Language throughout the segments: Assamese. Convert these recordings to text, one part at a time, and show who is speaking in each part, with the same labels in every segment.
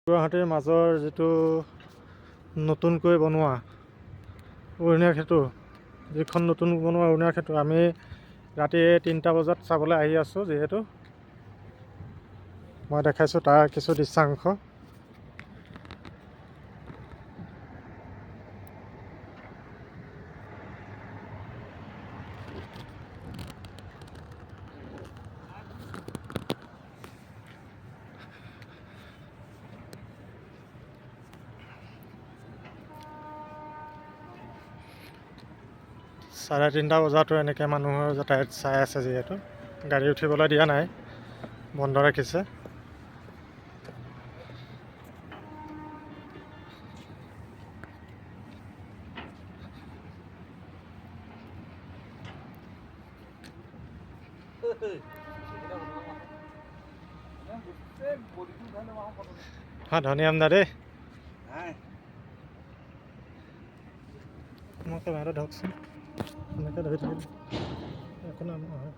Speaker 1: গুৱাহাটীৰ মাজৰ যিটো নতুনকৈ বনোৱা উৰণীয়া সেতু, যিখন নতুন বনোৱা উৰণীয়া সেতু, আমি ৰাতি 3টা বজাত চাবলৈ আহি আছোঁ। যিহেতু মই দেখাইছোঁ তাৰ কিছু দৃশ্যাংশ। চাৰে 3টা বজাতো এনেকৈ মানুহৰ যাতায়াত চাই আছে। যিহেতু গাড়ী উঠিবলৈ দিয়া নাই, বন্ধ ৰাখিছে। ধনী আমদা দেই, মই কেমেৰাটো ধৰকচোন, এনেকৈ ধৰি থাকিলে একো নাম নহয়।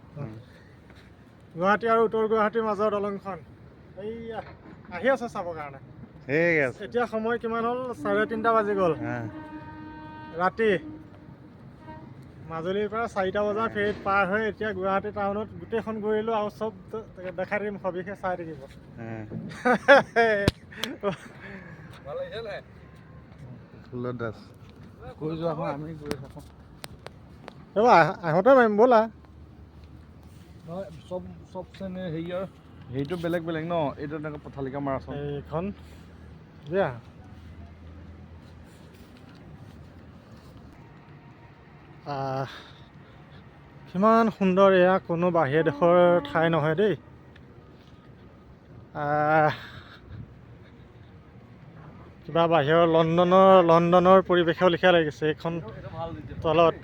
Speaker 1: গুৱাহাটী আৰু উত্তৰ গুৱাহাটীৰ মাজৰ দলংখন এইয়া আহি আছে চাবৰ কাৰণে। এতিয়া সময় কিমান হ'ল? 3:30 বাজি গ'ল ৰাতি। মাজুলীৰ পৰা 4টা বজাৰ ফেৰীত পাৰ হৈ এতিয়া গুৱাহাটী টাউনত গোটেইখন ঘূৰিলোঁ আৰু চব দেখাই দিম, সবিশেষ চাই থাকিব। আহোঁতে মাৰিম ব'লা।
Speaker 2: চব শ্ৰেণীৰ হেৰিটো বেলেগ বেলেগ ন? এইটো এনেকৈ পথালিকা মাৰাচোন
Speaker 1: এইখন দিয়া। কিমান সুন্দৰ এয়া, কোনো বাহিৰ দেশৰ ঠাই নহয় দেই। কিবা বাহিৰৰ লণ্ডনৰ পৰিৱেশৰ লিখীয়া লাগিছে এইখন তলত।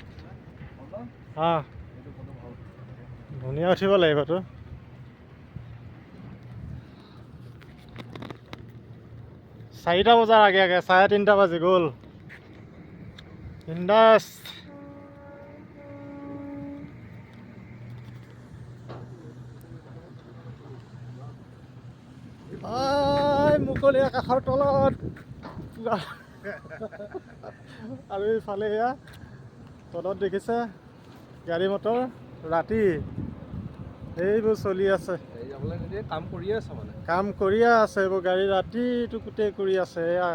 Speaker 1: ধুনীয়া উঠিব লাগিবতো। চাৰিটা বজাৰ আগে 3:30 বাজি গ'ল। বিন্দাছ। মুকলি আকাশৰ তলত আৰু এইফালে এয়া তলত দেখিছে গাড়ী মটৰ ৰাতি এইবোৰ চলি আছে। কাম কৰিয়ে আছে এইবোৰ গাড়ী, ৰাতিটো গোটেই কৰি আছে। এয়া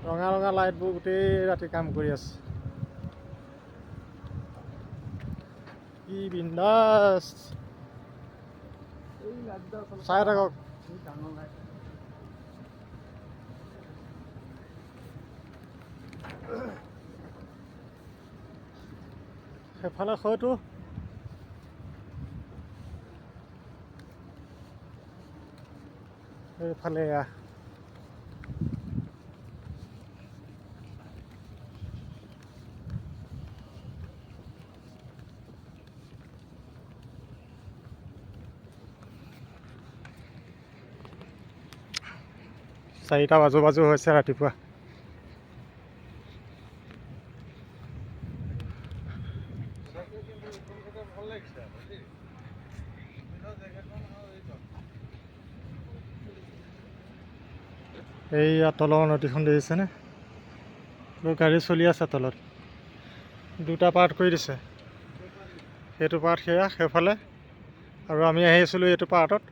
Speaker 1: ৰঙা ৰঙা লাইটবোৰ গোটেই ৰাতি কাম কৰি আছে। কি বিন্দাছ, চাই থাকক। সেইফালে হয়তো এইফালে 4টা বাজু হৈছে ৰাতিপুৱা। এইয়া তলৰ নদীখন দেখিছেনে? গাড়ী চলি আছে তলত। 2টা পাৰ্ট কৰি দিছে। সেইটো পাৰ্ট সেইফালে, আৰু আমি আহি আছিলোঁ এইটো পাৰ্টত।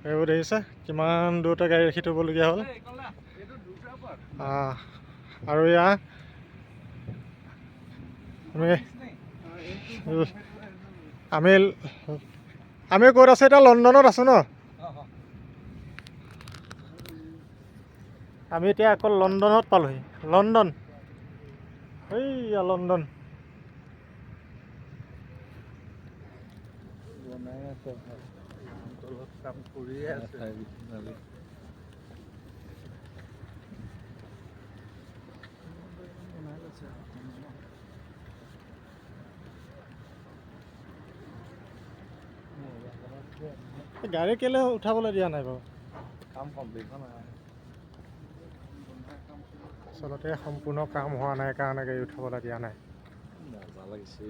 Speaker 1: এইবোৰ দেখিছে কিমান দূৰতে গাড়ী ৰাখি থ'বলগীয়া হ'ল। আৰু এয়া আমি ক'ত আছোঁ এতিয়া? লণ্ডনত আছোঁ ন? আমি এতিয়া আকৌ লণ্ডনত পালোহি। লণ্ডন, এইয়া লণ্ডন।
Speaker 2: কাম কৰিয়ে আছে।
Speaker 1: গাড়ী কেলে উঠাবলৈ দিয়া নাই বাৰু?
Speaker 2: কাম কমপ্লিট হোৱা নাই।
Speaker 1: আচলতে সম্পূৰ্ণ কাম হোৱা নাই কাৰণে গাড়ী উঠাবলৈ দিয়া নাই।
Speaker 2: মজা লাগিছে।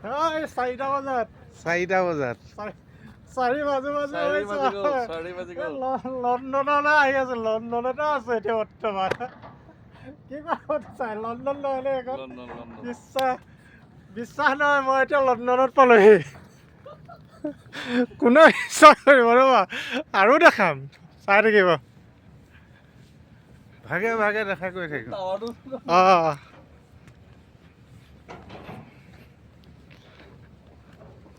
Speaker 1: এই 4টা বজাত
Speaker 2: 4টা বজাত
Speaker 1: 4 বাজে লণ্ডনলৈ আহি আছো লণ্ডনতে আছে এতিয়া বৰ্তমান কি কথা চাই লণ্ডন নহ'লে এখন বিশ্বাস নহয় মই এতিয়া লণ্ডনত পালোহি কোনে বিশ্বাস কৰিব ৰ'বা আৰু দেখাম চাই থাকিব
Speaker 2: ভাগে ভাগে দেখা কৰি থাকিম
Speaker 1: অঁ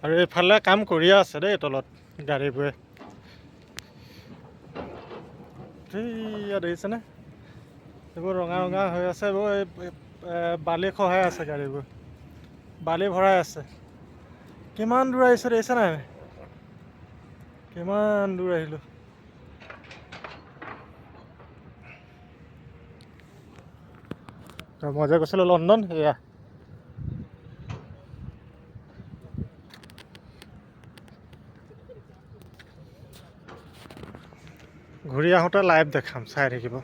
Speaker 1: আৰু এইফালে কাম কৰিয়ে আছে দেই তলত গাড়ীবোৰে ইয়াত দেখিছেনে এইবোৰ ৰঙা ৰঙা হৈ আছে এইবোৰ বালি খহাই আছে গাড়ীবোৰ বালি ভৰাই আছে কিমান দূৰ আহিছে দেখিছে নাই কিমান দূৰ আহিলোঁ মই যে গৈছিলোঁ লণ্ডন এয়া ঘূৰি আহোঁতে লাইভ দেখাম চাই থাকিব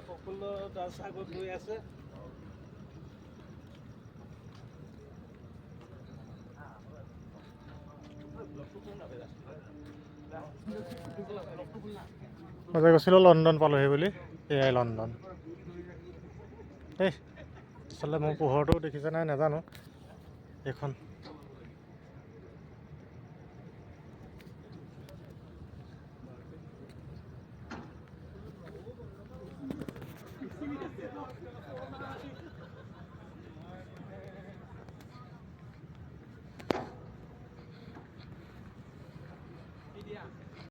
Speaker 1: প্ৰফুল্ল দাস আগত গৈ আছে মই যে কৈছিলোঁ লণ্ডন পালোহি বুলি এয়াই লণ্ডন এই আচলতে মোৰ পোহৰটো দেখিছে নাই নাজানো এইখন